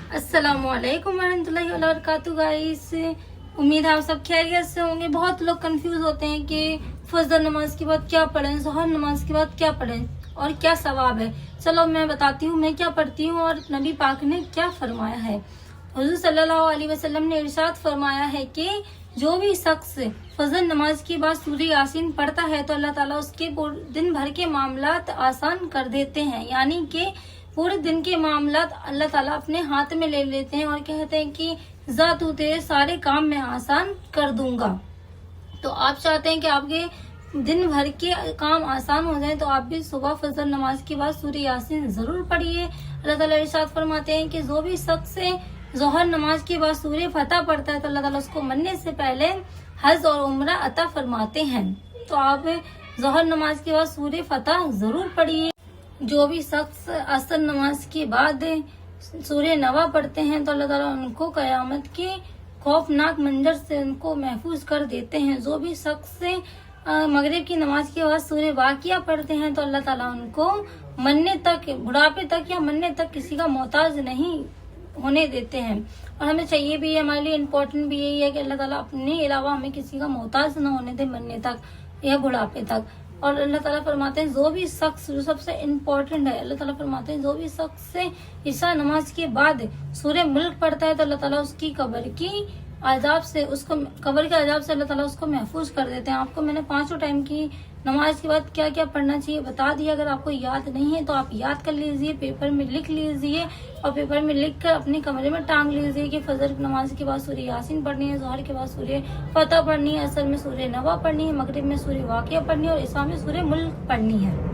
अस्सलाम वालेकुम वरहमतुल्लाहि वबरकातुहू गाइस। उम्मीद है आप सब खैरियत से होंगे। बहुत लोग कंफ्यूज होते हैं कि फजर नमाज के बाद क्या पढ़ें, ज़ोहर नमाज के बाद क्या पढ़ें और क्या सवाब है। चलो मैं बताती हूँ मैं क्या पढ़ती हूँ और नबी पाक ने क्या फरमाया है। हुज़ूर सल्लल्लाहु अलैहि वसल्लम ने इरशाद फरमाया है कि जो भी शख्स फजर नमाज के बाद सूरह यासीन पढ़ता है तो अल्लाह ताला उसके दिन भर के मामलात आसान कर देते हैं। यानी कि पूरे दिन के मामलात अल्लाह ताला अपने हाथ में ले लेते हैं और कहते हैं कि जा तू तेरे सारे काम मैं आसान कर दूंगा। तो आप चाहते हैं कि आपके दिन भर के काम आसान हो जाए तो आप भी सुबह फजर नमाज के बाद सूरह यासीन जरूर पढ़िए। अल्लाह ताला इरशाद फरमाते हैं कि जो भी शख्स ज़ोहर नमाज के बाद सूरह फतह पढ़ता है तो अल्लाह ताला उसको मरने से पहले हज और उम्रा अता फरमाते हैं। तो आप ज़ोहर नमाज के बाद सूरह फतह जरूर पढ़िए। जो भी शख्स असर नमाज के बाद सूरह नवा पढ़ते हैं तो अल्लाह ताला उनको कयामत के खौफनाक मंजर से उनको महफूज कर देते हैं। जो भी शख्स मगरिब की नमाज के बाद सूरह वाकिया पढ़ते हैं तो अल्लाह ताला उनको मरने तक, बुढ़ापे तक या मरने तक किसी का मोहताज नहीं होने देते हैं। और हमें चाहिए भी, हमारे लिए इम्पोर्टेंट भी यही है कि अल्लाह ताला अपने अलावा हमें किसी का मोहताज न होने दे मरने तक या बुढ़ापे तक। और अल्लाह ताला फरमाते हैं जो भी शख्स, जो सबसे इम्पोर्टेंट है, अल्लाह ताला फरमाते हैं जो भी शख्स ईशा नमाज के बाद सूरह मुल्क पढ़ता है तो अल्लाह ताला उसकी कब्र के अजाब से अल्लाह ताला उसको महफूज कर देते हैं। आपको मैंने 5 टाइम की नमाज के बाद क्या क्या पढ़ना चाहिए बता दिया। अगर आपको याद नहीं है तो आप याद कर लीजिए, पेपर में लिख लीजिए और पेपर में लिख कर अपने कमरे में टांग लीजिए कि फजर नमाज के बाद सूरह यासीन पढ़नी है, ज़ोहर के बाद सूरह फतह पढ़नी है, असर में सूरह नवा पढ़नी है, मगरिब में सूरह वाकिया पढ़नी है और इशा में सूरह मुल्क पढ़नी है।